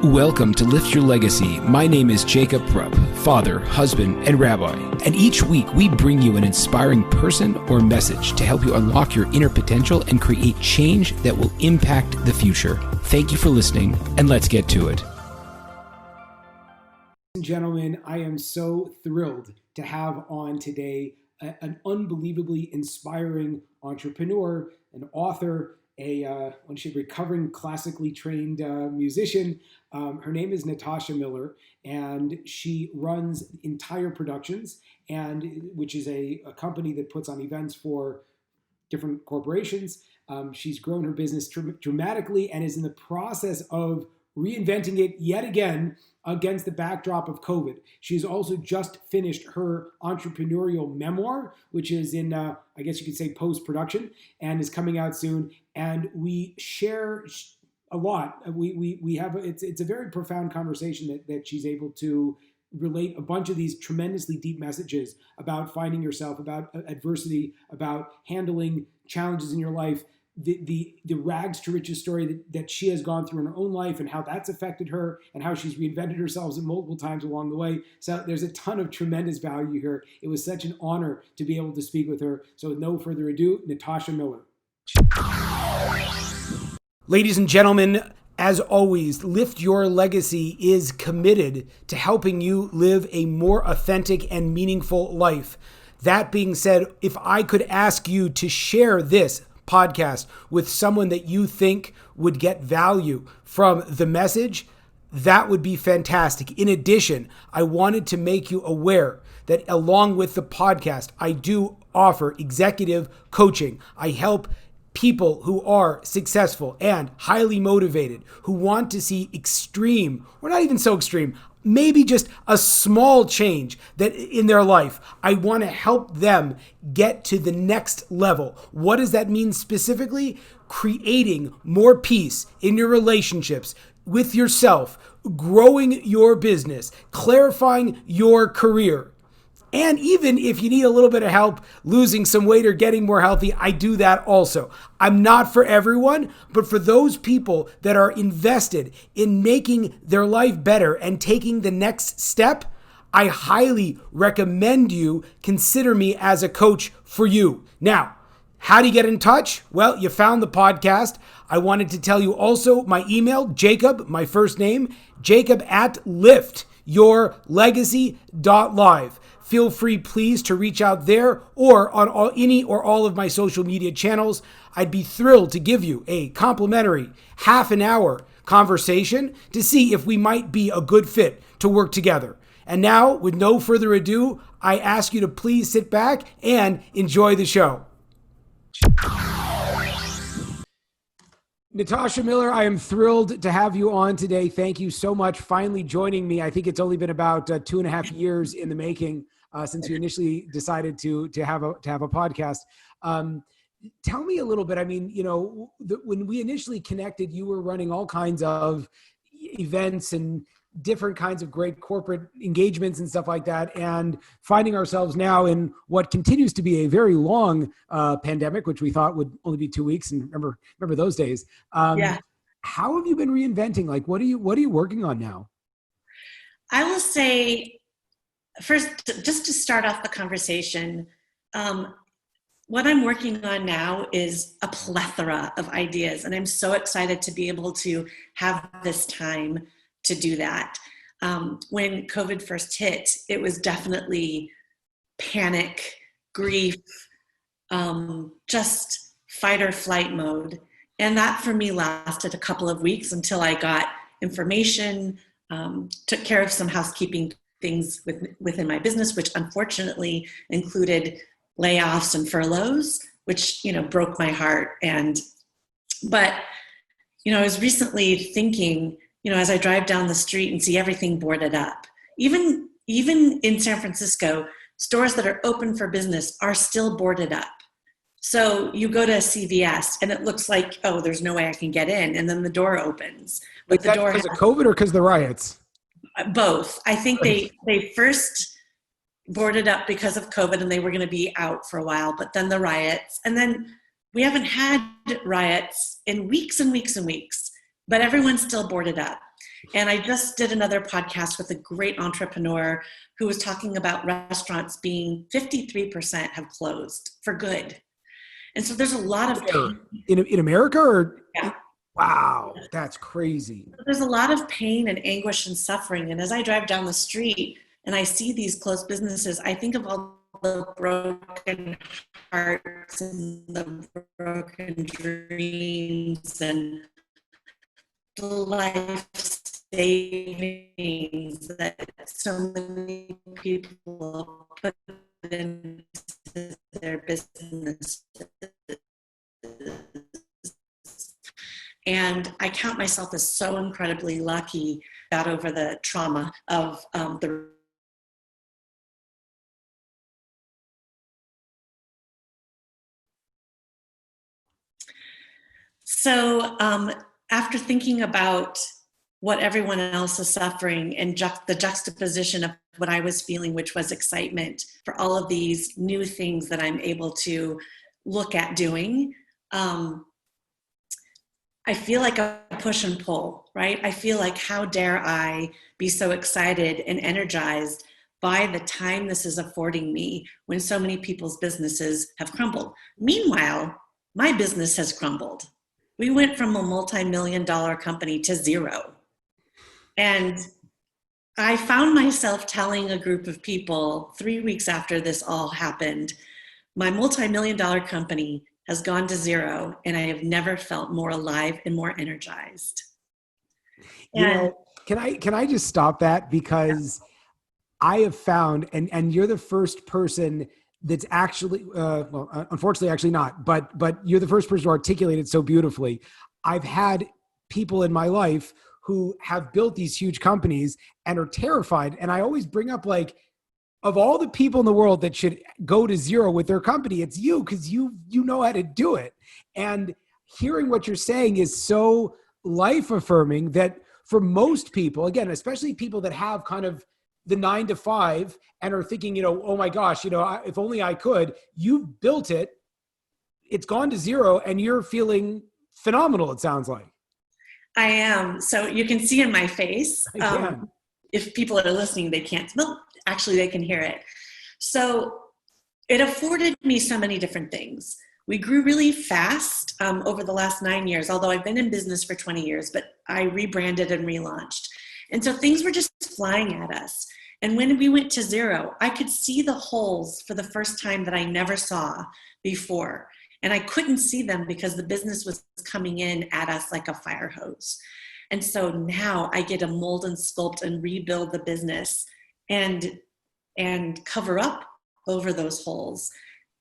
Welcome to Lift Your Legacy. My name is Jacob Prupp, father, husband, and rabbi. And each week we bring you an inspiring person or message to help you unlock your inner potential and create change that will impact the future. Thank you for listening, and let's get to it. Ladies and gentlemen, I am so thrilled to have on today an unbelievably inspiring entrepreneur, an author, a recovering classically trained musician. Her name is Natasha Miller, and she runs Entire Productions, which is a company that puts on events for different corporations. She's grown her business dramatically and is in the process of reinventing it yet again against the backdrop of COVID. She's also just finished her entrepreneurial memoir, which is in, I guess you could say, post-production, and is coming out soon. And we share a lot. We have it's a very profound conversation that she's able to relate a bunch of these tremendously deep messages about finding yourself, about adversity, about handling challenges in your life. The rags to riches story that she has gone through in her own life and how that's affected her and how she's reinvented herself multiple times along the way. So there's a ton of tremendous value here. It was such an honor to be able to speak with her. So with no further ado, Natasha Miller. Ladies and gentlemen, as always, Lift Your Legacy is committed to helping you live a more authentic and meaningful life. That being said, if I could ask you to share this podcast with someone that you think would get value from the message, that would be fantastic. In addition, I wanted to make you aware that along with the podcast, I do offer executive coaching. I help people who are successful and highly motivated, who want to see extreme, or not even so extreme, maybe just a small change that in their life. I want to help them get to the next level. What does that mean specifically? Creating more peace in your relationships with yourself, growing your business, clarifying your career. And even if you need a little bit of help losing some weight or getting more healthy, I do that also. I'm not for everyone, but for those people that are invested in making their life better and taking the next step, I highly recommend you consider me as a coach for you. Now, how do you get in touch? Well, you found the podcast. I wanted to tell you also my email, Jacob, my first name, jacob@liftyourlegacy.live. Feel free, please, to reach out there or on any or all of my social media channels. I'd be thrilled to give you a complimentary half-an-hour conversation to see if we might be a good fit to work together. And now, with no further ado, I ask you to please sit back and enjoy the show. Natasha Miller, I am thrilled to have you on today. Thank you so much for finally joining me. I think it's only been about 2.5 years in the making since you initially decided to have a podcast. Tell me a little bit. I mean, when we initially connected, you were running all kinds of events and different kinds of great corporate engagements and stuff like that, and finding ourselves now in what continues to be a very long pandemic, which we thought would only be 2 weeks. And remember those days. Yeah. How have you been reinventing? Like, what are you working on now? I will say, first, just to start off the conversation, what I'm working on now is a plethora of ideas, and I'm so excited to be able to have this time to do that. When COVID first hit, it was definitely panic, grief, just fight or flight mode. And that for me lasted a couple of weeks until I got information, took care of some housekeeping things within my business, which unfortunately included layoffs and furloughs, which, broke my heart. But I was recently thinking, as I drive down the street and see everything boarded up, even in San Francisco, stores that are open for business are still boarded up. So you go to a CVS and it looks like, oh, there's no way I can get in. And then the door opens. But the door because of COVID or because of the riots? Both. I think they first boarded up because of COVID and they were going to be out for a while, but then the riots. And then we haven't had riots in weeks and weeks and weeks, but everyone's still boarded up. And I just did another podcast with a great entrepreneur who was talking about restaurants being 53% have closed for good. And so there's a lot of pain. In America, or Yeah. wow, that's crazy. There's a lot of pain and anguish and suffering. And as I drive down the street and I see these closed businesses, I think of all the broken hearts and the broken dreams and the life savings that so many people put into their business. And I count myself as so incredibly lucky got over the trauma of the So after thinking about what everyone else is suffering and the juxtaposition of what I was feeling, which was excitement for all of these new things that I'm able to look at doing, I feel like a push and pull, right? I feel like, how dare I be so excited and energized by the time this is affording me when so many people's businesses have crumbled. Meanwhile, my business has crumbled. We went from a multi-million-dollar company to zero. And I found myself telling a group of people 3 weeks after this all happened, my multi-million-dollar company has gone to zero, and I have never felt more alive and more energized. You know, can I just stop that? Because I have found, and you're the first person that's actually, well, unfortunately, actually not, but you're the first person to articulate it so beautifully. I've had people in my life who have built these huge companies and are terrified. And I always bring up, like, of all the people in the world that should go to zero with their company, it's you, because you know how to do it. And hearing what you're saying is so life affirming that for most people, again, especially people that have kind of the 9 to 5 and are thinking, oh my gosh, if only I could, you've built it, it's gone to zero, and you're feeling phenomenal, it sounds like. I am. So you can see in my face. If people are listening, they can't. Well, actually, they can hear it. So it afforded me so many different things. We grew really fast over the last 9 years, although I've been in business for 20 years, but I rebranded and relaunched. And so things were just flying at us. And when we went to zero, I could see the holes for the first time that I never saw before. And I couldn't see them because the business was coming in at us like a fire hose. And so now I get to mold and sculpt and rebuild the business and cover up over those holes.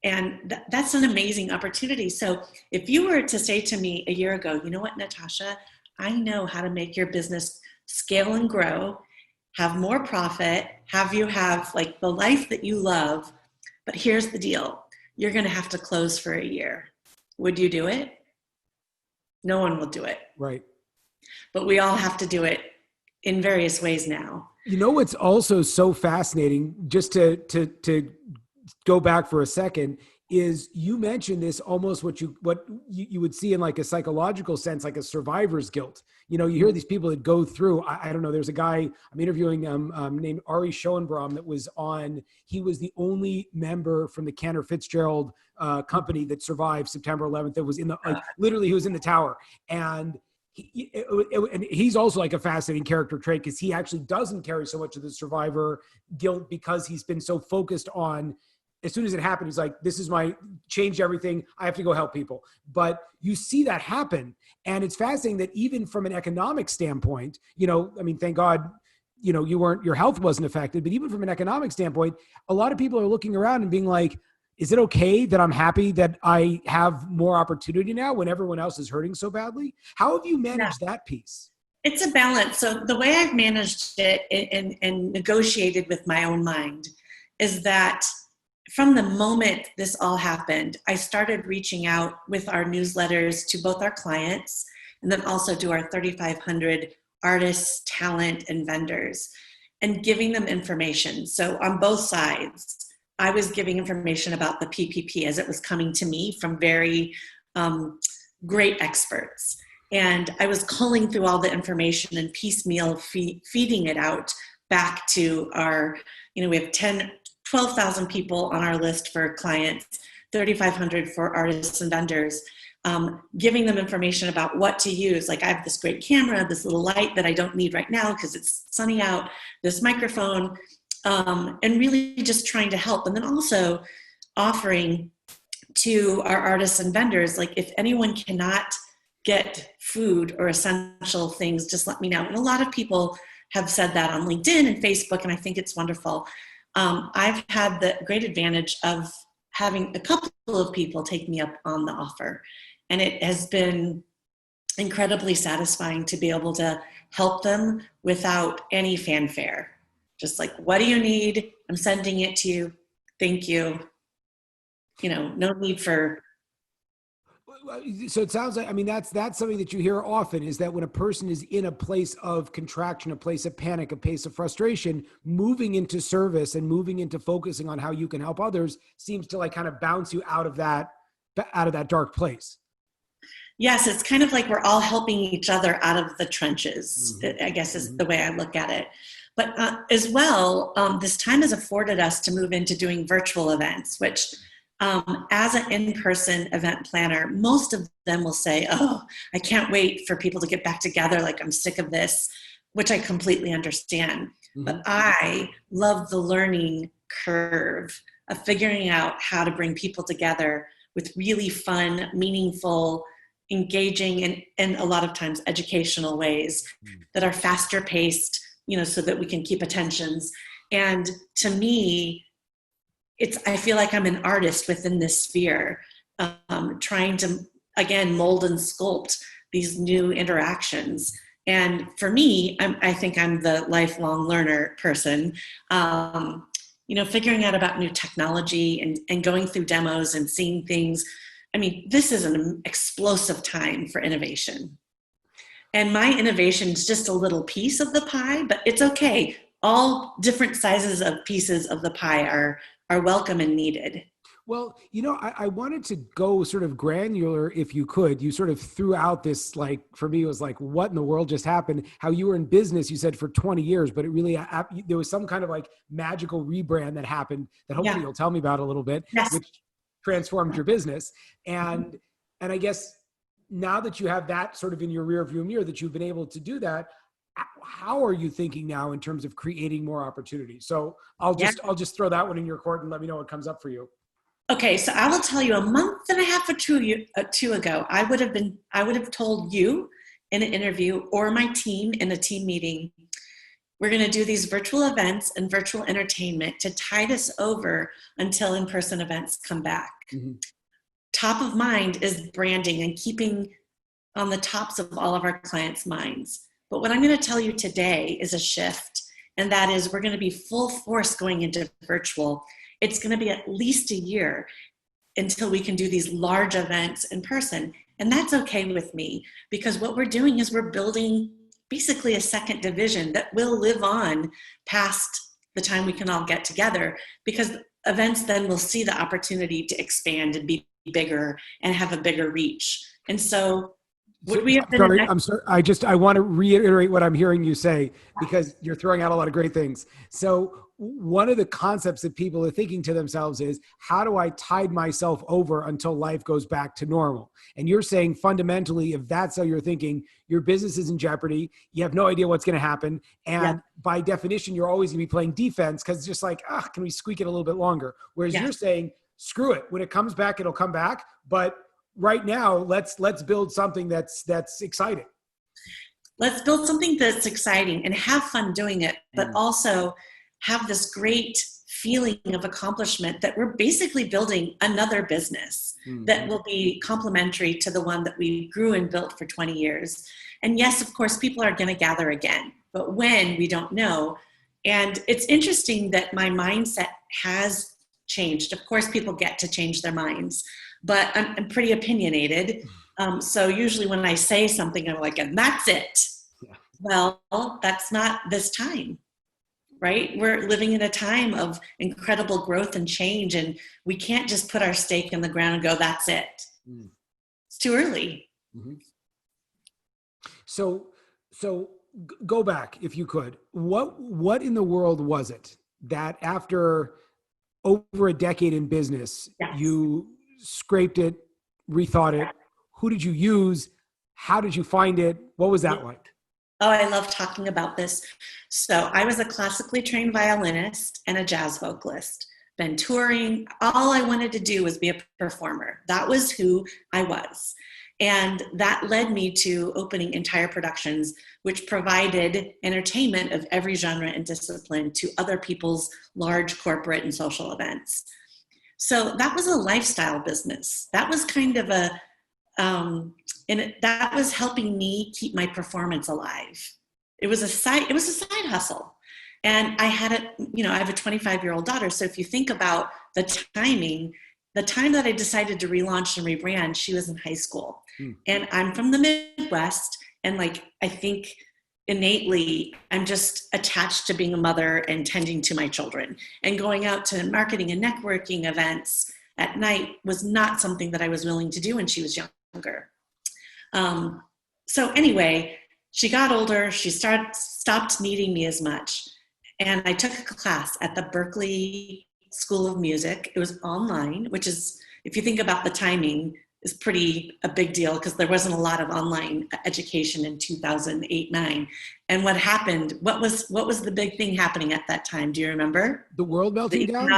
And that's an amazing opportunity. So if you were to say to me a year ago, you know what, Natasha, I know how to make your business scale and grow, have more profit, have you have like the life that you love, but here's the deal. You're going to have to close for a year. Would you do it? No one will do it. Right. But we all have to do it in various ways now. You know what's also so fascinating, just to go back for a second, is you mentioned this almost what you would see in like a psychological sense, like a survivor's guilt. You hear these people that go through, I don't know, there's a guy I'm interviewing named Ari Schoenbrom that was on, he was the only member from the Cantor Fitzgerald company that survived September 11th. That was in the, like, literally he was in the tower. And and he's also like a fascinating character trait because he actually doesn't carry so much of the survivor guilt because he's been so focused on, as soon as it happened, he's like, this is changed everything. I have to go help people. But you see that happen. And it's fascinating that even from an economic standpoint, thank God, your health wasn't affected, but even from an economic standpoint, a lot of people are looking around and being like, is it okay that I'm happy that I have more opportunity now when everyone else is hurting so badly? How have you managed that piece? It's a balance. So the way I've managed it and negotiated with my own mind is that from the moment this all happened, I started reaching out with our newsletters to both our clients and then also to our 3,500 artists, talent, and vendors, and giving them information. So on both sides, I was giving information about the PPP as it was coming to me from very great experts. And I was culling through all the information and piecemeal feeding it out back to our, we have 12,000 people on our list for clients, 3,500 for artists and vendors, giving them information about what to use. Like, I have this great camera, this little light that I don't need right now because it's sunny out, this microphone, and really just trying to help. And then also offering to our artists and vendors, like, if anyone cannot get food or essential things, just let me know. And a lot of people have said that on LinkedIn and Facebook, and I think it's wonderful. I've had the great advantage of having a couple of people take me up on the offer. And it has been incredibly satisfying to be able to help them without any fanfare. Just like, what do you need? I'm sending it to you. Thank you. No need for. So it sounds like, that's something that you hear often, is that when a person is in a place of contraction, a place of panic, a place of frustration, moving into service and moving into focusing on how you can help others seems to kind of bounce you out of that dark place. Yes, it's kind of like we're all helping each other out of the trenches, I guess is the way I look at it. But as well, this time has afforded us to move into doing virtual events, which as an in-person event planner, most of them will say, oh, I can't wait for people to get back together. Like, I'm sick of this, which I completely understand. But I love the learning curve of figuring out how to bring people together with really fun, meaningful, engaging, and a lot of times educational ways that are faster paced, so that we can keep attentions. And to me, I feel like I'm an artist within this sphere, trying to, again, mold and sculpt these new interactions. And for me, I think I'm the lifelong learner person, figuring out about new technology and going through demos and seeing things. This is an explosive time for innovation. And my innovation is just a little piece of the pie, but it's okay. All different sizes of pieces of the pie are welcome and needed. Well, I wanted to go sort of granular, if you could. You sort of threw out this, for me, it was like, what in the world just happened? How you were in business, you said, for 20 years, but it really, there was some kind of magical rebrand that happened that hopefully you'll tell me about a little bit, which transformed your business. And I guess now that you have that sort of in your rear view mirror, that you've been able to do that, how are you thinking now in terms of creating more opportunities? So I'll just throw that one in your court and let me know what comes up for you. Okay, so I will tell you, a month and a half or two ago, I would have told you in an interview, or my team in a team meeting, we're going to do these virtual events and virtual entertainment to tide us over until in-person events come back. Top of mind is branding and keeping on the tops of all of our clients' minds. But what I'm going to tell you today is a shift, and that is we're going to be full force going into virtual. It's going to be at least a year until we can do these large events in person. And that's okay with me, because what we're doing is we're building basically a second division that will live on past the time we can all get together, because events then will see the opportunity to expand and be bigger and have a bigger reach. And so would we have been I'm sorry. I want to reiterate what I'm hearing you say, because you're throwing out a lot of great things. So one of the concepts that people are thinking to themselves is, how do I tide myself over until life goes back to normal? And you're saying fundamentally, if that's how you're thinking, your business is in jeopardy. You have no idea what's going to happen. And by definition, you're always going to be playing defense, because it's just like, can we squeak it a little bit longer? Whereas you're saying, screw it. When it comes back, it'll come back. But right now, let's build something that's exciting. Let's build something that's exciting and have fun doing it, but also have this great feeling of accomplishment that we're basically building another business that will be complementary to the one that we grew and built for 20 years. And yes, of course, people are going to gather again, but when, we don't know. And it's interesting that my mindset has changed. Of course, people get to change their minds, but I'm pretty opinionated. So usually when I say something, I'm like, and that's it. Well, that's not this time, right? We're living in a time of incredible growth and change, and we can't just put our stake in the ground and go, that's it. It's too early. So go back if you could. What in the world was it that after over a decade in business, Yes. you scraped it, rethought it? Who did you use? How did you find it? What was that like? Oh, I love talking about this. So I was a classically trained violinist and a jazz vocalist. Been touring. All I wanted to do was be a performer. That was who I was. And that led me to opening entire productions, which provided entertainment of every genre and discipline to other people's large corporate and social events. So that was a lifestyle business. That was kind of a, that was helping me keep my performance alive. It was a side hustle. And I had I have a 25-year-old daughter. So if you think about the time that I decided to relaunch and rebrand, she was in high school. And I'm from the Midwest. And I think innately, I'm just attached to being a mother and tending to my children. And going out to marketing and networking events at night was not something that I was willing to do when she was younger. So anyway, she got older. She stopped needing me as much. And I took a class at the Berklee School of Music. It was online, which is, if you think about the timing, is pretty a big deal because there wasn't a lot of online education in 2008-9. And what happened? What was the big thing happening at that time? Do you remember? The world melting down?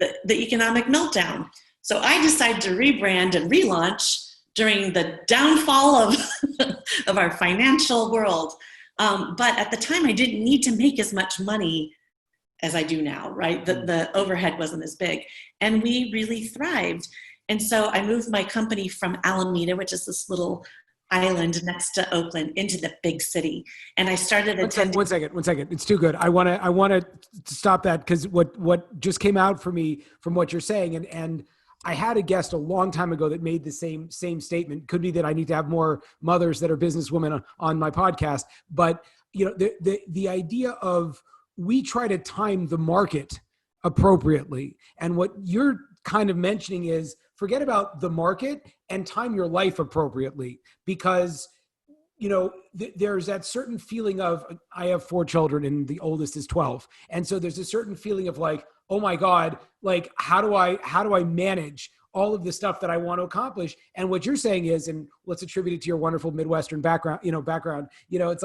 The economic meltdown. So I decided to rebrand and relaunch during the downfall of our financial world. But at the time, I didn't need to make as much money as I do now, right? The overhead wasn't as big. And we really thrived. And so I moved my company from Alameda, which is this little island next to Oakland, into the big city. And I started attending. One second. It's too good. I want to stop that because what just came out for me from what you're saying, and I had a guest a long time ago that made the same statement. Could be that I need to have more mothers that are businesswomen on my podcast. But the idea of, we try to time the market appropriately. And what you're kind of mentioning is, forget about the market and time your life appropriately, because there's that certain feeling of, I have 4 children and the oldest is 12. And so there's a certain feeling of oh my God, how do I manage all of the stuff that I want to accomplish? And what you're saying is, and let's attribute it to your wonderful Midwestern background, it's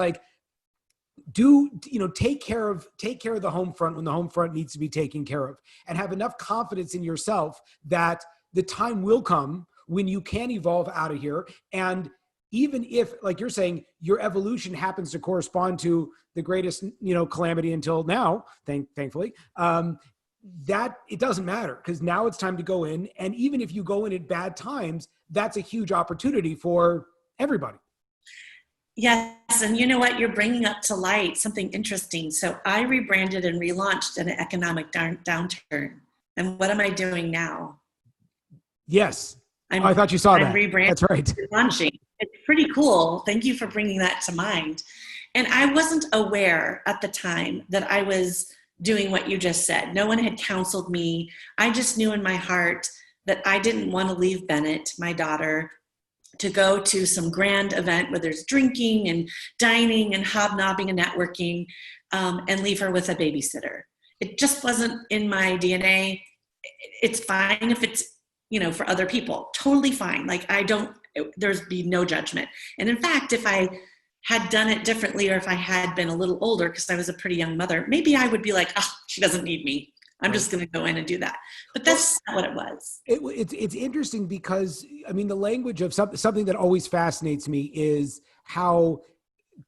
take care of the home front when the home front needs to be taken care of, and have enough confidence in yourself that the time will come when you can evolve out of here. And even if, like you're saying, your evolution happens to correspond to the greatest, calamity until now, thankfully, that it doesn't matter, because now it's time to go in. And even if you go in at bad times, that's a huge opportunity for everybody. Yes. And you know what? You're bringing up to light something interesting. So I rebranded and relaunched in an economic downturn. And what am I doing now? Yes. I thought you saw that. I'm rebranding. That's right. Launching. It's pretty cool. Thank you for bringing that to mind. And I wasn't aware at the time that I was doing what you just said. No one had counseled me. I just knew in my heart that I didn't want to leave Bennett, my daughter, to go to some grand event where there's drinking and dining and hobnobbing and networking, and leave her with a babysitter. It just wasn't in my DNA. It's fine if it's, for other people, totally fine. There's be no judgment. And in fact, if I had done it differently, or if I had been a little older, because I was a pretty young mother, maybe I would be like, oh, she doesn't need me. I'm just going to go in and do that. But that's not what it was. It's interesting because, the language of something that always fascinates me is how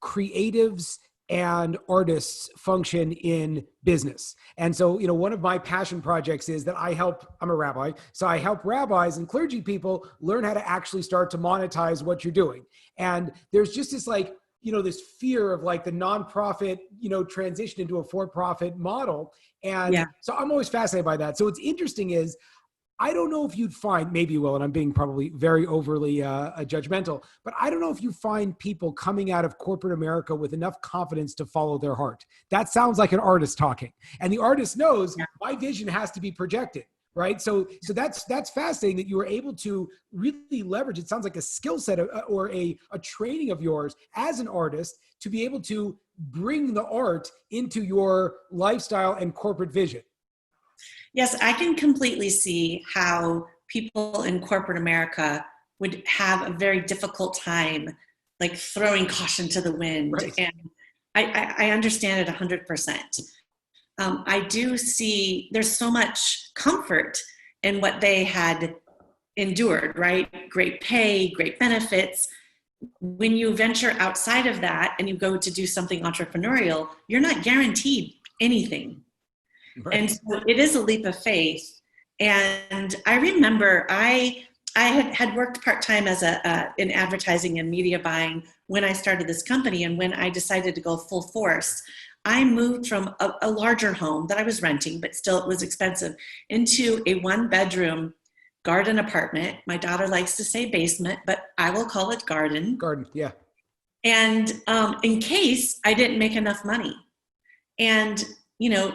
creatives and artists function in business. And so, one of my passion projects is that I'm a rabbi, so I help rabbis and clergy people learn how to actually start to monetize what you're doing. And there's just this this fear of the nonprofit, transition into a for-profit model. And so I'm always fascinated by that. So what's interesting is, I don't know if you'd find, maybe you will, and I'm being probably very overly judgmental, but I don't know if you find people coming out of corporate America with enough confidence to follow their heart. That sounds like an artist talking. And the artist knows my vision has to be projected. right? So that's fascinating that you were able to really leverage, it sounds like a skill set or a training of yours as an artist to be able to bring the art into your lifestyle and corporate vision. Yes, I can completely see how people in corporate America would have a very difficult time, like throwing caution to the wind. Right. And I understand it 100%. I do see there's so much comfort in what they had endured, right? Great pay, great benefits. When you venture outside of that and you go to do something entrepreneurial, you're not guaranteed anything. Right. And so it is a leap of faith. And I remember I had worked part-time as in advertising and media buying when I started this company. And when I decided to go full force, I moved from a larger home that I was renting, but still it was expensive, into a 1-bedroom garden apartment. My daughter likes to say basement, but I will call it garden. Garden, yeah. And in case I didn't make enough money. And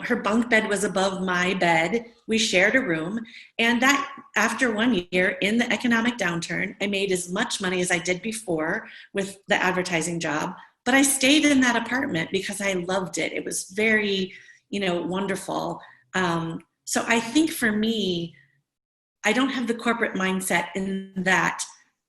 her bunk bed was above my bed. We shared a room. And that after 1 year in the economic downturn, I made as much money as I did before with the advertising job. But I stayed in that apartment because I loved it. It was very, wonderful. So I think for me, I don't have the corporate mindset in that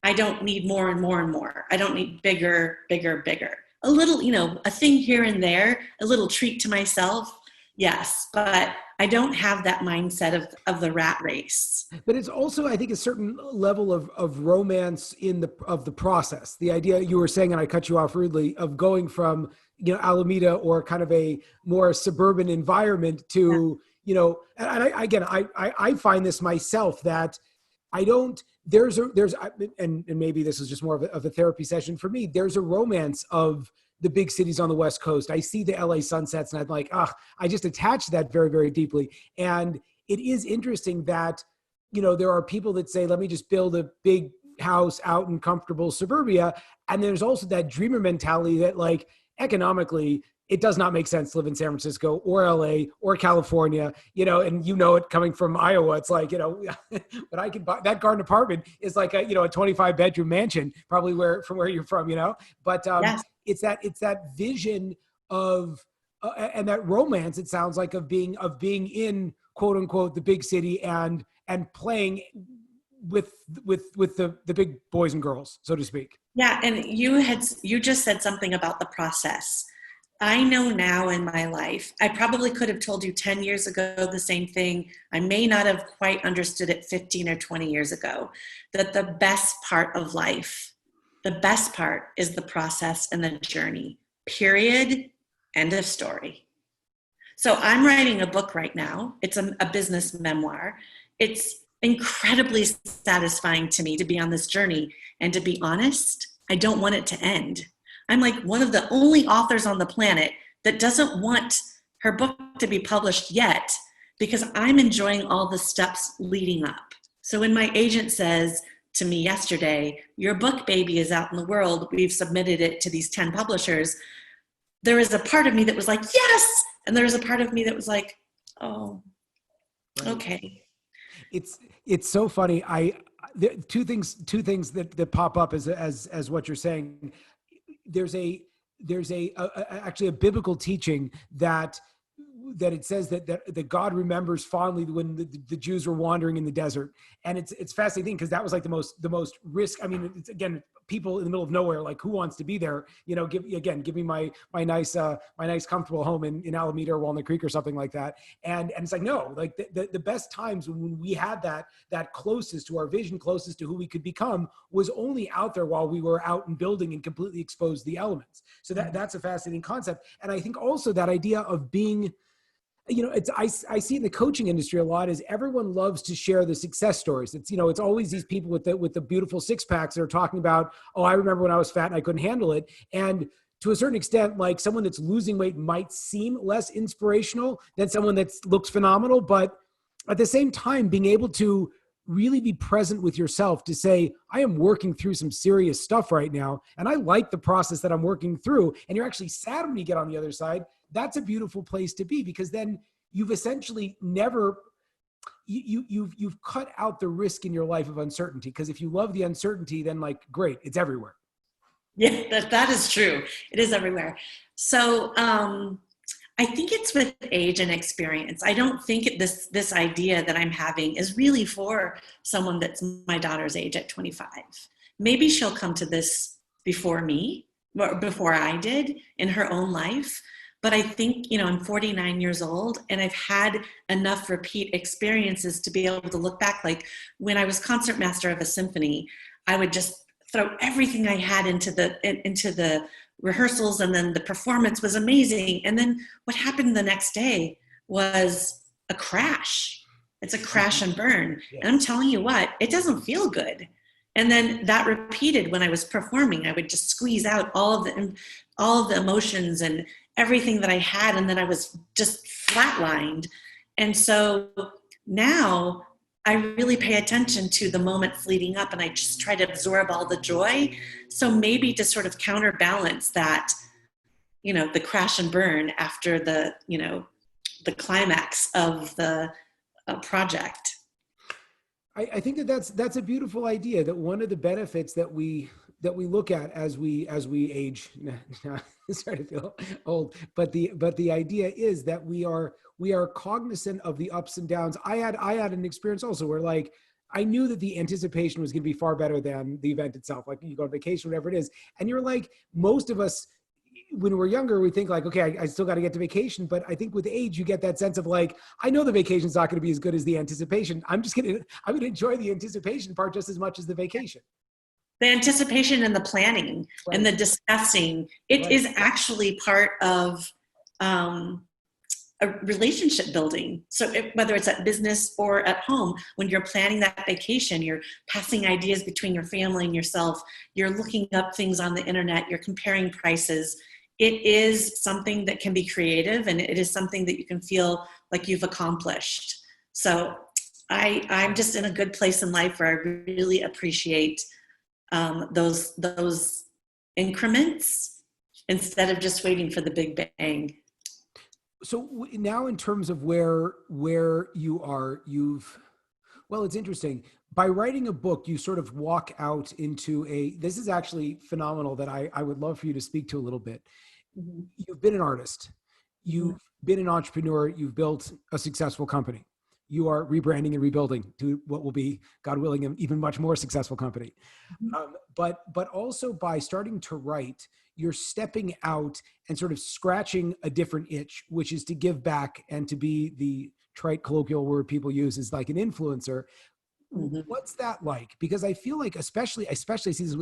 I don't need more and more and more. I don't need bigger, bigger, bigger. A little, a thing here and there, a little treat to myself. Yes, but I don't have that mindset of the rat race. But it's also, I think, a certain level of romance in the process. The idea you were saying, and I cut you off rudely, of going from Alameda or kind of a more suburban environment to and I find this myself that I don't. And maybe this is just more of a therapy session for me. There's a romance of the big cities on the West Coast. I see the LA sunsets and I'm like, I just attach that very, very deeply. And it is interesting that, there are people that say, let me just build a big house out in comfortable suburbia. And there's also that dreamer mentality that, like, economically, it does not make sense to live in San Francisco or LA or California, and it coming from Iowa. It's like, but I could buy that garden apartment is like a 25-bedroom mansion, probably from where you're from, but yes. It's that vision of, and that romance, it sounds like, of being in quote unquote, the big city and playing with the big boys and girls, so to speak. Yeah. And you just said something about the process. I know now in my life, I probably could have told you 10 years ago the same thing. I may not have quite understood it 15 or 20 years ago, that the best part of life, the best part is the process and the journey, period, end of story. So I'm writing a book right now. It's a business memoir. It's incredibly satisfying to me to be on this journey. And to be honest, I don't want it to end. I'm like one of the only authors on the planet that doesn't want her book to be published yet, because I'm enjoying all the steps leading up. So when my agent says to me yesterday, your book, baby, is out in the world, we've submitted it to these 10 publishers, there is a part of me that was like, yes! And there was a part of me that was like, oh, okay. It's so funny. Two things that pop up as what you're saying. There's actually a biblical teaching that it says that God remembers fondly when the Jews were wandering in the desert. And it's fascinating because that was like the most risk. I mean, it's, again, people in the middle of nowhere, like, who wants to be there? Give me my nice comfortable home in Alameda or Walnut Creek or something like that. And it's like, no, like the best times when we had that closest to our vision, closest to who we could become, was only out there while we were out and building and completely exposed the elements. So that's a fascinating concept. And I think also that idea of being, I see in the coaching industry a lot is everyone loves to share the success stories. It's always these people with the beautiful six packs that are talking about, oh, I remember when I was fat and I couldn't handle it. And to a certain extent, like, someone that's losing weight might seem less inspirational than someone that looks phenomenal. But at the same time, being able to really be present with yourself to say, I am working through some serious stuff right now, and I like the process that I'm working through, and you're actually sad when you get on the other side. That's a beautiful place to be, because then you've essentially never, you've cut out the risk in your life of uncertainty. Because if you love the uncertainty, then like, great, it's everywhere. Yeah, that is true. It is everywhere. So I think it's with age and experience. I don't think this idea that I'm having is really for someone that's my daughter's age at 25. Maybe she'll come to this before me, or before I did in her own life. But I think, I'm 49 years old and I've had enough repeat experiences to be able to look back. Like when I was concertmaster of a symphony, I would just throw everything I had into the rehearsals, and then the performance was amazing. And then what happened the next day was a crash. It's a crash and burn. Yeah. And I'm telling you what, it doesn't feel good. And then that repeated when I was performing. I would just squeeze out all of the emotions and everything that I had, and then I was just flatlined. And so now I really pay attention to the moments leading up, and I just try to absorb all the joy. So maybe to sort of counterbalance that, the crash and burn after the climax of the project. I think that's a beautiful idea, that one of the benefits that we look at as we age, starting to feel old, but the idea is that we are cognizant of the ups and downs. I had an experience also where, like, I knew that the anticipation was going to be far better than the event itself. Like, you go on vacation, whatever it is, and you're like, most of us, when we're younger, we think like, okay, I still got to get to vacation. But I think with age, you get that sense of like, I know the vacation's not going to be as good as the anticipation. I'm going to enjoy the anticipation part just as much as the vacation. The anticipation and the planning, right, and the discussing, it right, is actually part of a relationship building. So whether it's at business or at home, when you're planning that vacation, you're passing ideas between your family and yourself, you're looking up things on the internet, you're comparing prices. It is something that can be creative, and it is something that you can feel like you've accomplished. So I'm just in a good place in life where I really appreciate those increments instead of just waiting for the big bang. So now, in terms of where you are, it's interesting. By writing a book, you sort of walk out into this is actually phenomenal, that I would love for you to speak to a little bit. Mm-hmm. You've been an artist. You've been an entrepreneur. You've built a successful company. You are rebranding and rebuilding to what will be, God willing, an even much more successful company. Mm-hmm. But also, by starting to write, you're stepping out and sort of scratching a different itch, which is to give back and to be, the trite colloquial word people use is like an influencer. Mm-hmm. What's that like? Because I feel like, especially I see this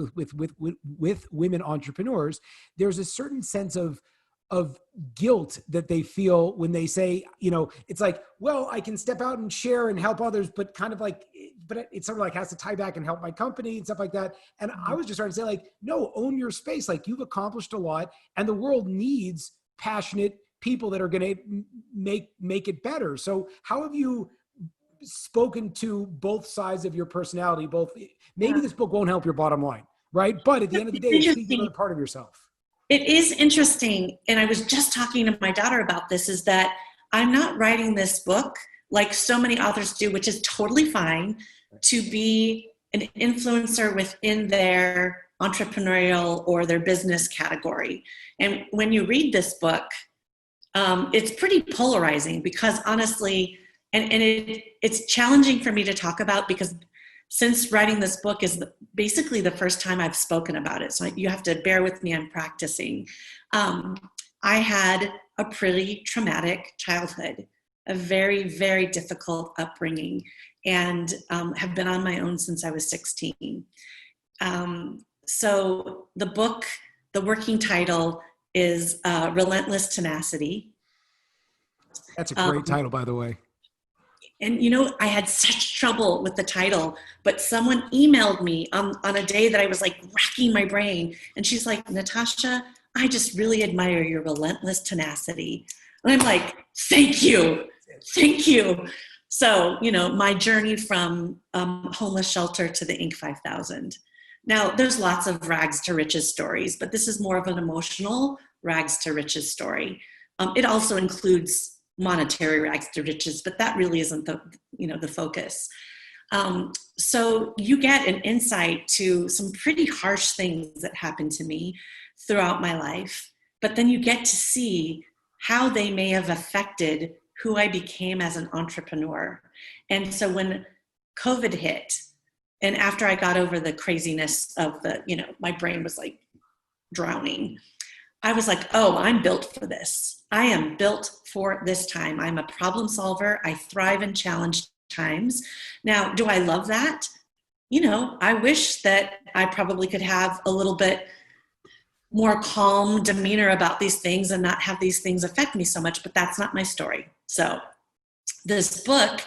with women entrepreneurs, there's a certain sense of guilt that they feel when they say, it's like, well, I can step out and share and help others, but kind of like, but it sort of like has to tie back and help my company and stuff like that. And I was just trying to say, like, no, own your space. Like, you've accomplished a lot, and the world needs passionate people that are going to make it better. So how have you spoken to both sides of your personality? Maybe this book won't help your bottom line, right? But at the end of the day, it's speaking to another part of yourself. It is interesting, and I was just talking to my daughter about this, is that I'm not writing this book like so many authors do, which is totally fine, to be an influencer within their entrepreneurial or their business category. And when you read this book, it's pretty polarizing, because honestly, and it's challenging for me to talk about, because since writing this book is basically the first time I've spoken about it. So you have to bear with me, I'm practicing. I had a pretty traumatic childhood, a very, very difficult upbringing, and have been on my own since I was 16. So the book, the working title is Relentless Tenacity. That's a great title, by the way. And, I had such trouble with the title, but someone emailed me on a day that I was like racking my brain. And she's like, Natasha, I just really admire your relentless tenacity. And I'm like, thank you. So, my journey from homeless shelter to the Inc. 5000. Now, there's lots of rags to riches stories, but this is more of an emotional rags to riches story. It also includes monetary rags to riches, but that really isn't the focus. So you get an insight to some pretty harsh things that happened to me throughout my life, but then you get to see how they may have affected who I became as an entrepreneur. And so when COVID hit, and after I got over the craziness of my brain was like drowning, I was like, oh, I'm built for this. I am built for this time. I'm a problem solver. I thrive in challenged times. Now, do I love that? I wish that I probably could have a little bit more calm demeanor about these things and not have these things affect me so much, but that's not my story. So this book,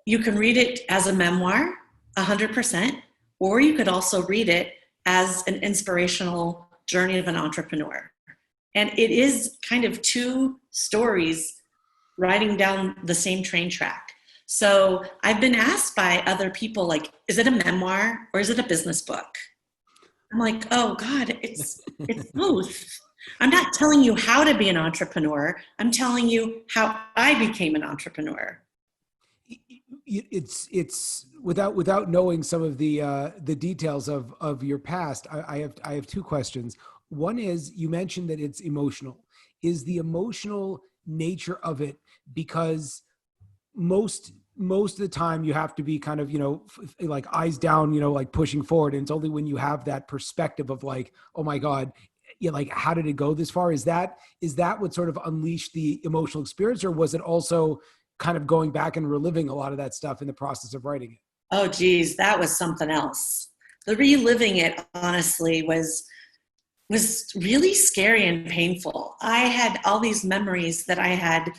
you can read it as a memoir, 100%, or you could also read it as an inspirational journey of an entrepreneur. And it is kind of two stories riding down the same train track. So I've been asked by other people, like, is it a memoir or is it a business book? I'm like, oh God, it's both. I'm not telling you how to be an entrepreneur. I'm telling you how I became an entrepreneur. It's without knowing some of the details of your past. I have two questions. One is, you mentioned that it's emotional. Is the emotional nature of it because most of the time you have to be kind of, like eyes down, like pushing forward. And it's only when you have that perspective of like, oh my God, like, how did it go this far? Is that what sort of unleashed the emotional experience, or was it also kind of going back and reliving a lot of that stuff in the process of writing it? Oh, geez, that was something else. The reliving it, honestly, was really scary and painful. I had all these memories that I had,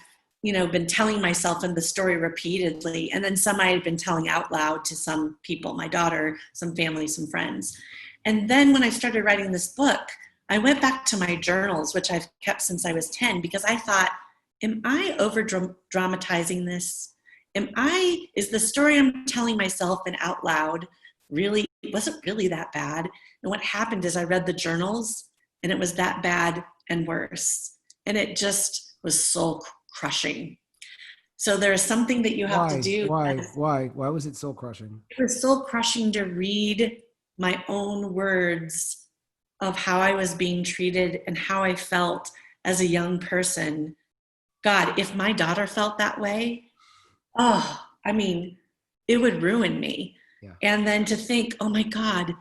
been telling myself in the story repeatedly. And then some I had been telling out loud to some people, my daughter, some family, some friends. And then when I started writing this book, I went back to my journals, which I've kept since I was 10, because I thought, am I over dramatizing this? Is the story I'm telling myself and out loud wasn't really that bad? And what happened is I read the journals and it was that bad and worse. And it just was soul crushing. So there's something that you have to do. Why was it soul crushing? It was soul crushing to read my own words of how I was being treated and how I felt as a young person. God, if my daughter felt that way, it would ruin me. Yeah. And then to think, oh my God,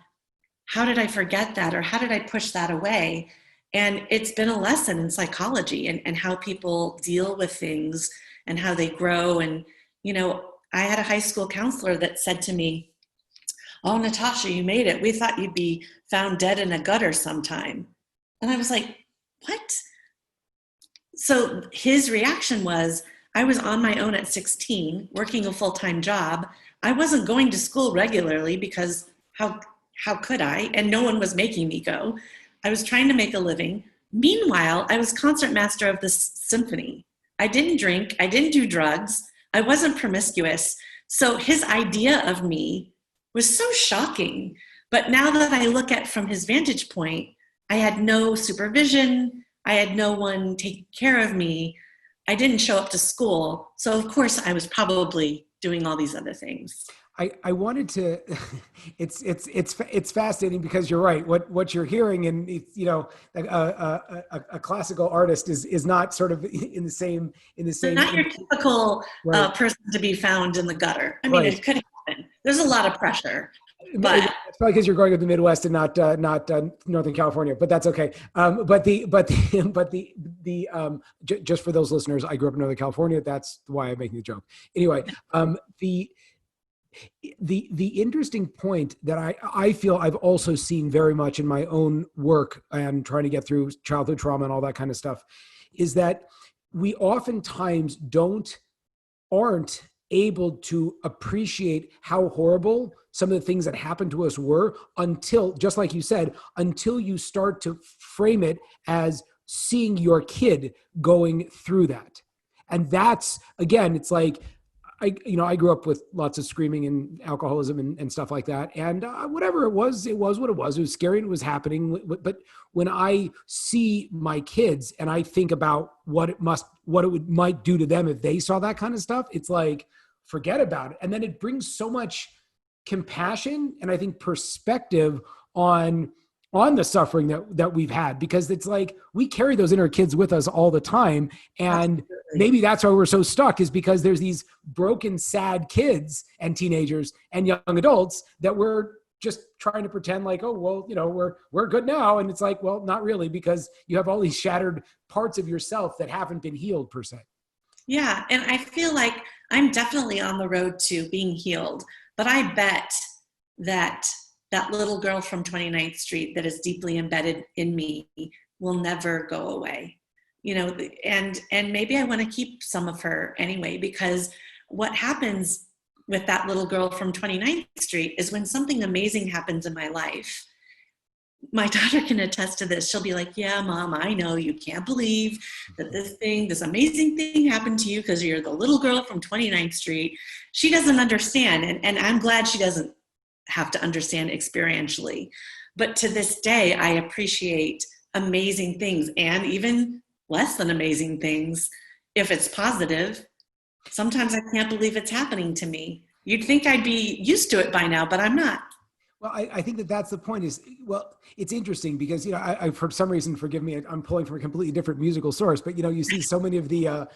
how did I forget that? Or how did I push that away? And it's been a lesson in psychology and how people deal with things and how they grow. And, I had a high school counselor that said to me, oh, Natasha, you made it. We thought you'd be found dead in a gutter sometime. And I was like, what? So his reaction was, I was on my own at 16, working a full-time job. I wasn't going to school regularly because how could I? And no one was making me go. I was trying to make a living. Meanwhile, I was concertmaster of this symphony. I didn't drink. I didn't do drugs. I wasn't promiscuous. So his idea of me was so shocking. But now that I look at from his vantage point, I had no supervision. I had no one taking care of me. I didn't show up to school. So of course I was probably doing all these other things. I wanted to, it's fascinating because you're right. What you're hearing, and a classical artist is not sort of in the same. Not your typical right. Person to be found in the gutter. Right. It could happen. There's a lot of pressure. But it's probably because you're growing up in the Midwest and not Northern California, but that's okay. Just for those listeners, I grew up in Northern California. That's why I'm making the joke. Anyway, the interesting point that I feel I've also seen very much in my own work and trying to get through childhood trauma and all that kind of stuff is that we oftentimes aren't able to appreciate how horrible some of the things that happened to us were until, just like you said, until you start to frame it as seeing your kid going through that. And that's, again, it's like, I grew up with lots of screaming and alcoholism and stuff like that. And whatever it was what it was. It was scary and it was happening. But when I see my kids and I think about what it might do to them if they saw that kind of stuff, it's like, forget about it. And then it brings so much compassion and I think perspective on the suffering that we've had, because it's like we carry those inner kids with us all the time. And Absolutely. maybe that's why we're so stuck, is because there's these broken, sad kids and teenagers and young adults that we're just trying to pretend like, oh, well, we're good now. And it's like, well, not really, because you have all these shattered parts of yourself that haven't been healed per se. Yeah. And I feel like I'm definitely on the road to being healed, but I bet that little girl from 29th Street that is deeply embedded in me will never go away, and maybe I want to keep some of her anyway, because what happens with that little girl from 29th Street is when something amazing happens in my life, my daughter can attest to this. She'll be like, yeah, Mom, I know you can't believe that this amazing thing happened to you because you're the little girl from 29th Street. She doesn't understand. And I'm glad she doesn't have to understand experientially. But to this day, I appreciate amazing things, and even less than amazing things if it's positive. Sometimes I can't believe it's happening to me. You'd think I'd be used to it by now, but I'm not. Well, I think that's the point is, well, it's interesting because, I for some reason, forgive me, I'm pulling from a completely different musical source, but, you see so many of the,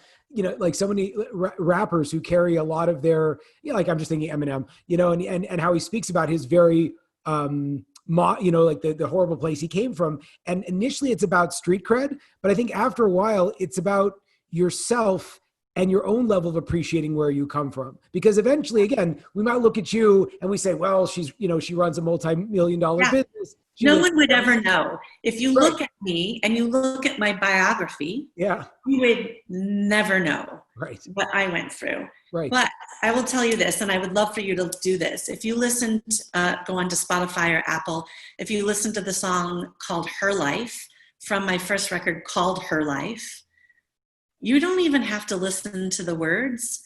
like so many rappers who carry a lot of their, like I'm just thinking Eminem, and how he speaks about his very, like the horrible place he came from. And initially it's about street cred, but I think after a while it's about yourself and your own level of appreciating where you come from. Because eventually, again, we might look at you and we say, well, she's, she runs a multi-million-dollar business. No one would ever know. If you look at me and you look at my biography, you would never know what I went through. Right. But I will tell you this, and I would love for you to do this. If you listen, go on to Spotify or Apple, if you listen to the song called Her Life from my first record called Her Life, you don't even have to listen to the words.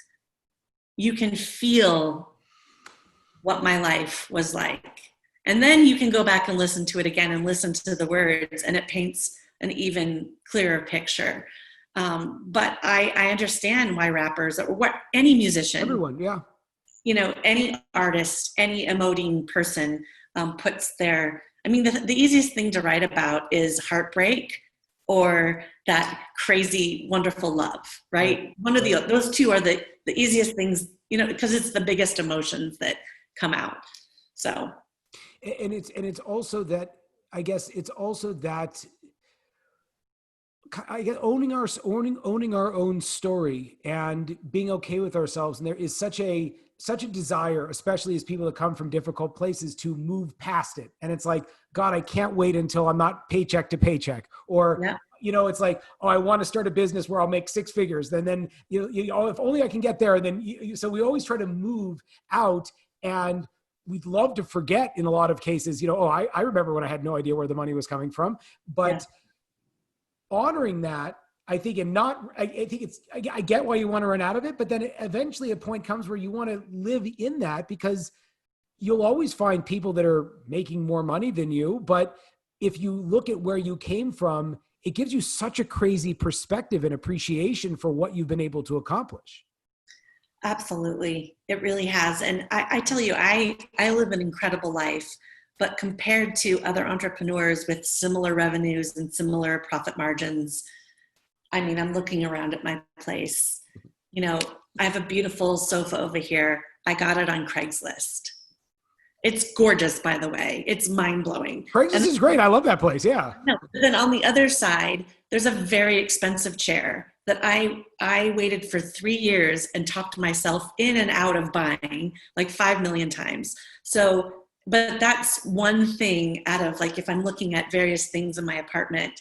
You can feel what my life was like. And then you can go back and listen to it again and listen to the words, and it paints an even clearer picture. But I understand why rappers or what any musician, everyone, any artist, any emoting person puts their, the easiest thing to write about is heartbreak or that crazy, wonderful love, right? One of those two are the easiest things, because it's the biggest emotions that come out. So. And it's also that, I guess it's also that, I guess owning our own story and being okay with ourselves. And there is such a desire, especially as people that come from difficult places, to move past it. And it's like, God, I can't wait until I'm not paycheck to paycheck, or, it's like, oh, I want to start a business where I'll make six figures. Then, if only I can get there. And then, so we always try to move out, and we'd love to forget in a lot of cases, I remember when I had no idea where the money was coming from, but honoring that, I think, I get why you want to run out of it, but then eventually a point comes where you want to live in that, because you'll always find people that are making more money than you. But if you look at where you came from, it gives you such a crazy perspective and appreciation for what you've been able to accomplish. Absolutely. It really has. And I tell you, I live an incredible life, but compared to other entrepreneurs with similar revenues and similar profit margins, I'm looking around at my place. I have a beautiful sofa over here. I got it on Craigslist. It's gorgeous, by the way. It's mind-blowing. Craigslist is great. I love that place. Yeah. No, but then on the other side, there's a very expensive chair that I waited for 3 years and talked myself in and out of buying like 5 million times. So, but that's one thing out of, like, if I'm looking at various things in my apartment,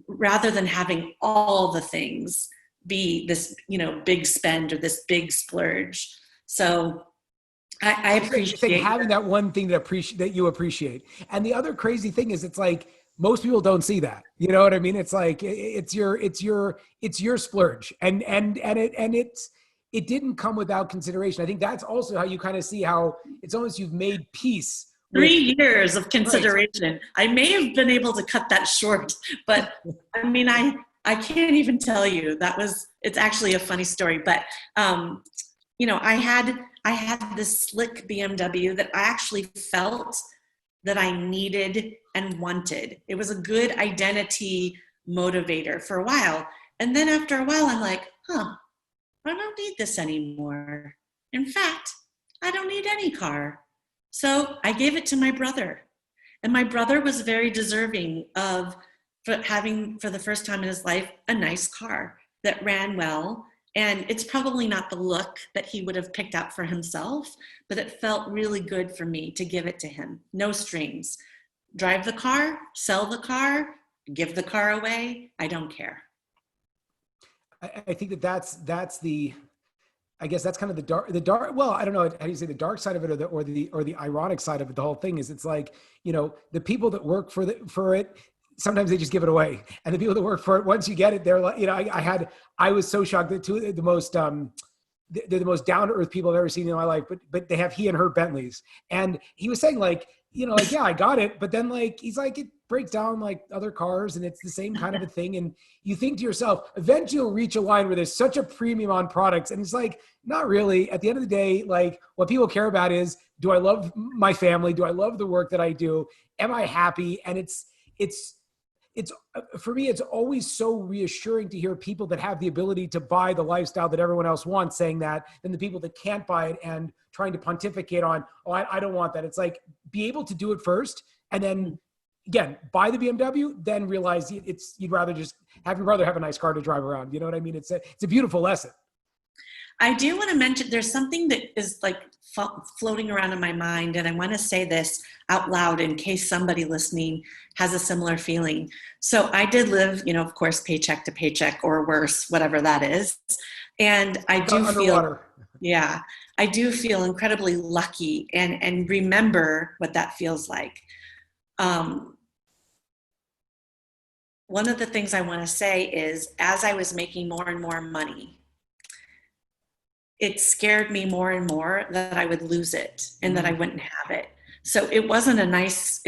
rather than having all the things be this, big spend or this big splurge. So I appreciate having that one thing that you appreciate. And the other crazy thing is, it's like, most people don't see that. You know what I mean? It's like, it's your splurge, and it didn't come without consideration. I think that's also how you kind of see how it's almost you've made peace. 3 years of consideration. Right. I may have been able to cut that short, but I mean, I can't even tell you. It's actually a funny story, but you know, I had this slick BMW that I actually felt that I needed and wanted. It was a good identity motivator for a while. And then after a while, I'm like, I don't need this anymore. In fact, I don't need any car. So I gave it to my brother. And my brother was very deserving of having, for the first time in his life, a nice car that ran well. And it's probably not the look that he would have picked out for himself, but it felt really good for me to give it to him. No strings. Drive the car, sell the car, give the car away. I don't care. I think that's the, I guess that's kind of the dark, well, I don't know, how do you say the dark side of it or the ironic side of it, the whole thing is it's like, you know, the people that work for it, sometimes they just give it away. And the people that work for it, once you get it, they're like, you know, I was so shocked that they're the most down to earth people I've ever seen in my life, but they have he and her Bentleys. And he was saying like, you know, like, yeah, I got it. But then like, he's like, it breaks down like other cars and it's the same kind of a thing. And you think to yourself, eventually you'll reach a line where there's such a premium on products. And it's like, not really. At the end of the day, like what people care about is, do I love my family? Do I love the work that I do? Am I happy? And it's for me, it's always so reassuring to hear people that have the ability to buy the lifestyle that everyone else wants saying that, than the people that can't buy it and trying to pontificate on, I don't want that. It's like, be able to do it first. And then again, buy the BMW, then realize you'd rather just have your brother have a nice car to drive around. You know what I mean? It's a beautiful lesson. I do want to mention, there's something that is like floating around in my mind, and I want to say this out loud in case somebody listening has a similar feeling. So I did live, you know, of course, paycheck to paycheck or worse, whatever that is. And I do I do feel incredibly lucky and remember what that feels like. One of the things I want to say is, as I was making more and more money, it scared me more and more that I would lose it and that I wouldn't have it. So it wasn't a nice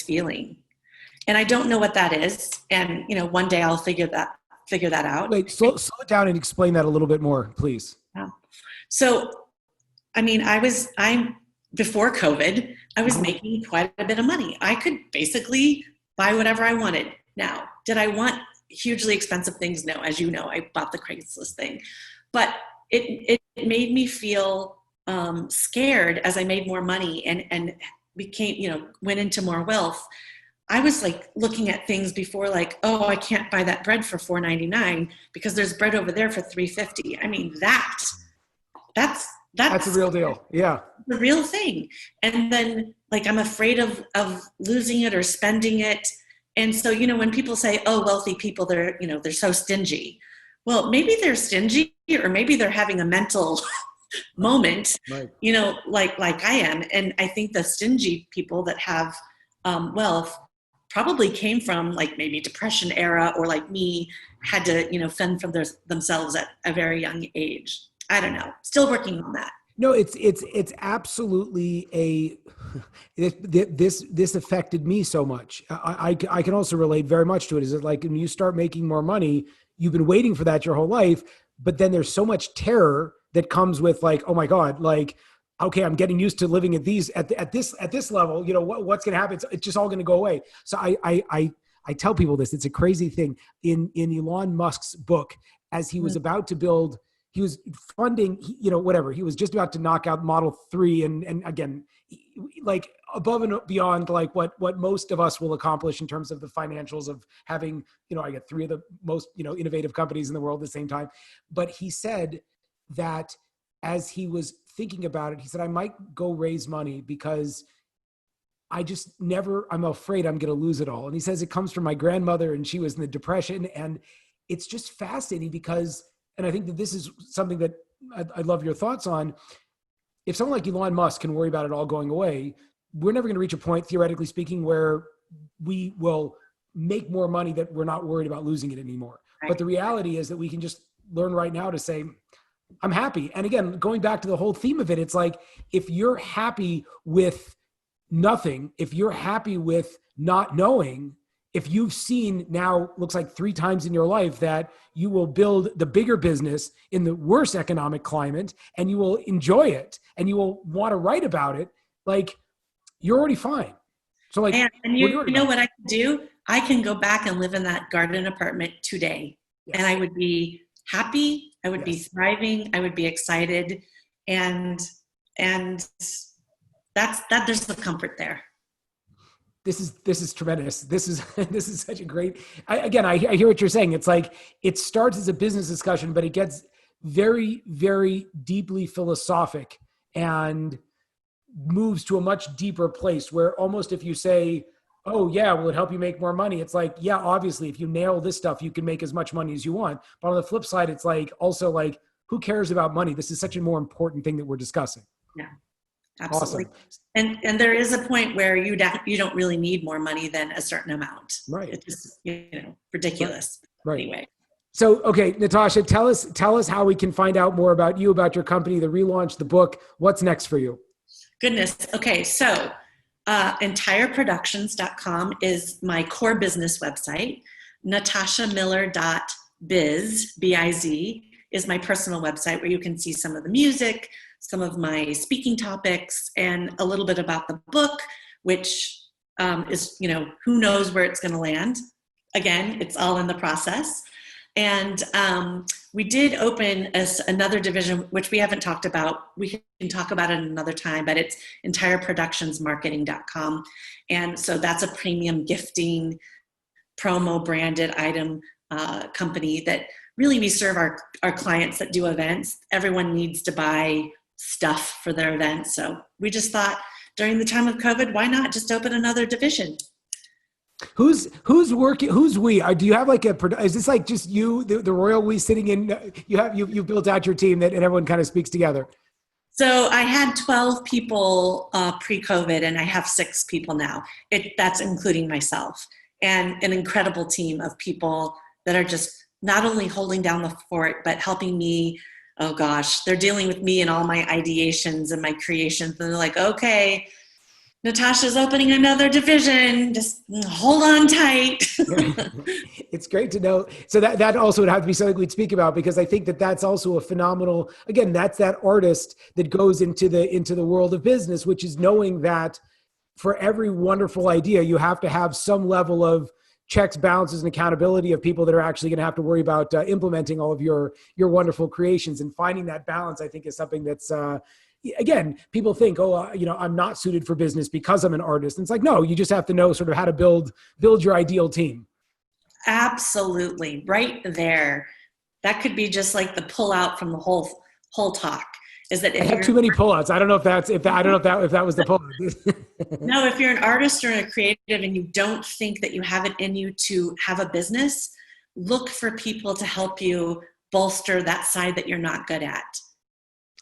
feeling. And I don't know what that is. And, you know, one day I'll figure that out. Wait, slow it down and explain that a little bit more, please. Yeah. So, I mean, before COVID, I was making quite a bit of money. I could basically buy whatever I wanted. Now, did I want hugely expensive things? No, as you know, I bought the Craigslist thing, but it made me feel scared as I made more money and became, you know, went into more wealth. I was like looking at things before, like, oh, I can't buy that bread for $4.99 because there's bread over there for $3.50. I mean, that's a real deal. Yeah. The real thing. And then like, I'm afraid of losing it or spending it. And so, you know, when people say, oh, wealthy people, they're so stingy. Well, maybe they're stingy, or maybe they're having a mental moment, right. You know, like I am. And I think the stingy people that have wealth probably came from like maybe Depression era, or like me, had to, you know, fend for themselves at a very young age. I don't know. Still working on that. No, it's absolutely this affected me so much. I can also relate very much to it. Is it like when you start making more money, you've been waiting for that your whole life, but then there's so much terror that comes with like, oh my God, like, okay, I'm getting used to living at this level. You know, what's going to happen? It's just all going to go away. So I tell people this. It's a crazy thing. In Elon Musk's book, as he was about to build, he was funding, you know, whatever. He was just about to knock out Model 3 and again, like above and beyond like what most of us will accomplish in terms of the financials of having, you know, I get 3 of the most, you know, innovative companies in the world at the same time. But he said that as he was thinking about it, he said, I might go raise money because I'm afraid I'm going to lose it all. And he says it comes from my grandmother, and she was in the Depression. And it's just fascinating because, and I think that this is something that I'd love your thoughts on. If someone like Elon Musk can worry about it all going away, we're never going to reach a point, theoretically speaking, where we will make more money that we're not worried about losing it anymore. Right. But the reality is that we can just learn right now to say, I'm happy. And again, going back to the whole theme of it, it's like, if you're happy with nothing, if you're happy with not knowing, if you've seen now, looks like 3 times in your life that you will build the bigger business in the worst economic climate, and you will enjoy it and you will want to write about it, like, you're already fine. So like, and you know what I can do? I can go back and live in that garden apartment today. Yes. And I would be happy. I would be thriving. I would be excited. And there's the comfort there. This is tremendous. This is such a great, I hear what you're saying. It's like, it starts as a business discussion, but it gets very, very deeply philosophic and moves to a much deeper place where almost if you say, oh yeah, will it help you make more money? It's like, yeah, obviously if you nail this stuff, you can make as much money as you want. But on the flip side, it's like, also like, who cares about money? This is such a more important thing that we're discussing. Yeah, absolutely. Awesome. And there is a point where you don't really need more money than a certain amount. Right. It's just, ridiculous. Right. Anyway. So, okay, Natasha, tell us how we can find out more about you, about your company, the relaunch, the book. What's next for you? Goodness. Okay. So, entireproductions.com is my core business website. natashamiller.biz, B-I-Z, is my personal website where you can see some of the music, some of my speaking topics, and a little bit about the book, which is, who knows where it's going to land. Again, it's all in the process. And we did open another division, which we haven't talked about. We can talk about it another time, but it's entireproductionsmarketing.com. And so that's a premium gifting, promo branded item company that really we serve our clients that do events. Everyone needs to buy stuff for their events. So we just thought during the time of COVID, why not just open another division? Who's working? Who's we? Do you have like is this like just you, the royal we sitting in? You've built out your team and everyone kind of speaks together. So I had 12 people pre-COVID, and I have 6 people now. That's including myself, and an incredible team of people that are just not only holding down the fort, but helping me. Oh gosh, they're dealing with me and all my ideations and my creations, and they're like, okay, Natasha's opening another division. Just hold on tight. It's great to know. So that also would have to be something we'd speak about, because I think that's also a phenomenal, again, that's that artist that goes into the world of business, which is knowing that for every wonderful idea, you have to have some level of checks, balances, and accountability of people that are actually going to have to worry about implementing all of your wonderful creations. And finding that balance, I think, is something that's, again, people think, I'm not suited for business because I'm an artist. And it's like, no, you just have to know sort of how to build your ideal team. Absolutely. Right there. That could be just like the pull out from the whole talk, is that if I have too many pull-outs. I don't know if that was the pull-out. No, if you're an artist or a creative and you don't think that you have it in you to have a business, look for people to help you bolster that side that you're not good at.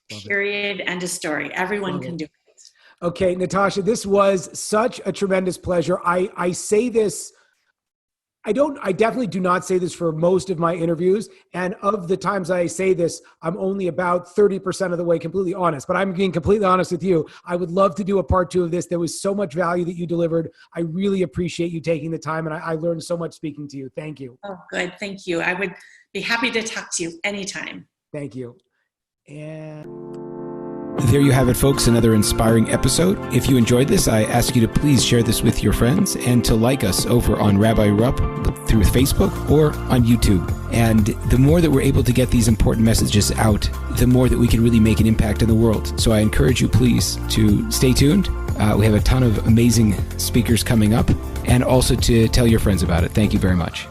Period. End of story. Everyone can do it. Okay, Natasha, this was such a tremendous pleasure. I say this, I definitely do not say this for most of my interviews. And of the times I say this, I'm only about 30% of the way completely honest, but I'm being completely honest with you. I would love to do a part 2 of this. There was so much value that you delivered. I really appreciate you taking the time, and I learned so much speaking to you. Thank you. Oh, good. Thank you. I would be happy to talk to you anytime. Thank you. And there you have it, folks, another inspiring episode. If you enjoyed this, I ask you to please share this with your friends and to like us over on Rabbi Rupp through Facebook or on YouTube. And the more that we're able to get these important messages out, the more that we can really make an impact in the world. So I encourage you, please, to stay tuned. We have a ton of amazing speakers coming up, and also to tell your friends about it. Thank you very much.